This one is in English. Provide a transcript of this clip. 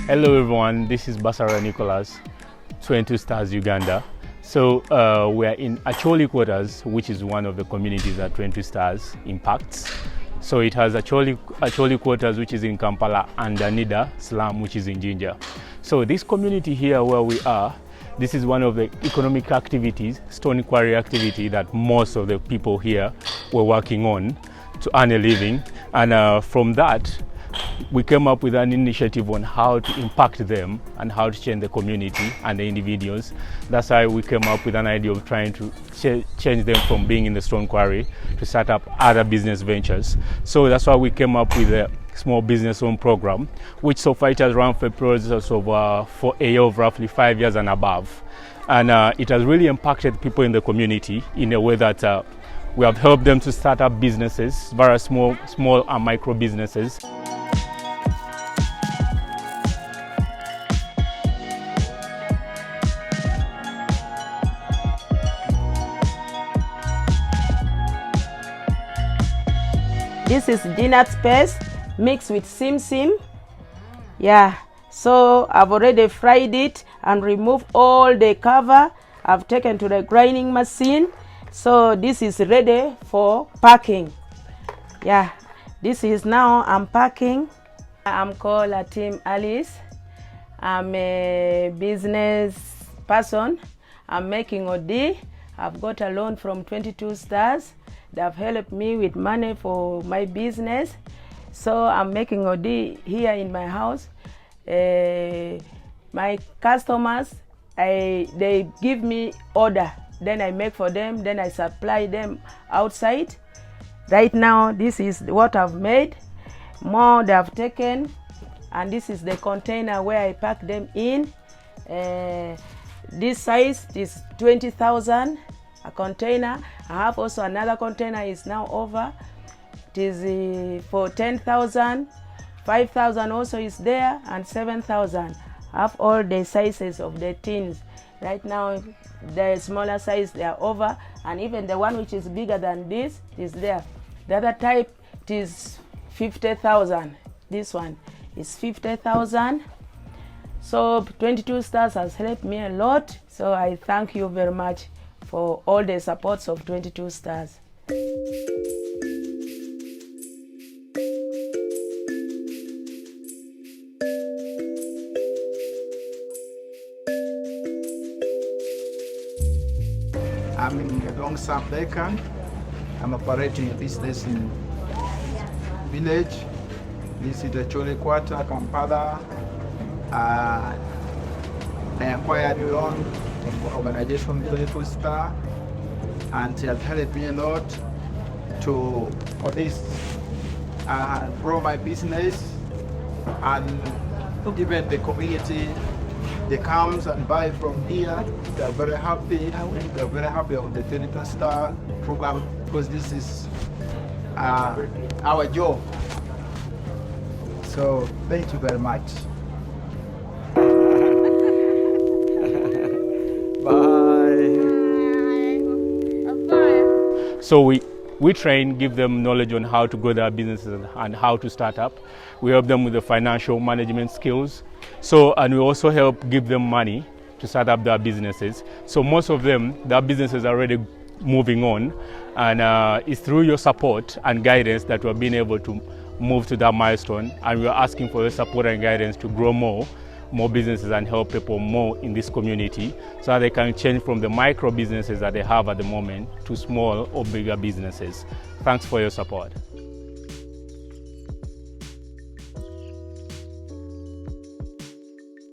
Hello everyone, this is Basara Nicholas, 22 Stars Uganda. So we are in Acholi quarters, which is one of the communities that 22 Stars impacts. So it has Acholi quarters, which is in Kampala, and Nida slum, which is in Jinja. So this community here where we are, this is one of the economic activities, stone quarry activity, that most of the people here were working on to earn a living. And from that, we came up with an initiative on how to impact them and how to change the community and the individuals. That's why we came up with an idea of trying to change them from being in the stone quarry to start up other business ventures. So that's why we came up with a small business loan program, which so far it has run for a process of for a year of roughly 5 years and above. And it has really impacted people in the community in a way that we have helped them to start up businesses, very small and micro businesses. This is dinner paste mixed with sim. Yeah, so I've already fried it and removed all the cover. I've taken to the grinding machine. So this is ready for packing. Yeah, this is now I'm packing. I'm called Latim Alice. I'm a business person. I'm making OD. I've got a loan from 22 Stars. They've helped me with money for my business. So I'm making OD here in my house. My customers, they give me order. Then I make for them, then I supply them outside. Right now, this is what I've made. More they have taken. And this is the container where I pack them in. This size is 20,000. A container. I have also another container is now over. It is for 10,000, 5,000 also is there, and 7,000. I have all the sizes of the tins. Right now, the smaller size they are over, and even the one which is bigger than this is there. The other type it is 50,000. This one is 50,000. So 22 Stars has helped me a lot. So I thank you very much for all the supports of 22 Stars. I'm in South Africa. I'm operating a business in village. This is the Chole Quarter, Kampala. I acquired a loan from organization 22 Star, and it has helped me a lot to grow my business, and even the community, they comes and buy from here. They're very happy. They're very happy with the 22 Star program because this is our job. So thank you very much. So we train, give them knowledge on how to grow their businesses and how to start up. We help them with the financial management skills. So, and we also help give them money to start up their businesses. So most of them, their businesses are already moving on. And it's through your support and guidance that we're being able to move to that milestone. And we're asking for your support and guidance to grow more businesses and help people more in this community so that they can change from the micro businesses that they have at the moment to small or bigger businesses. Thanks for your support.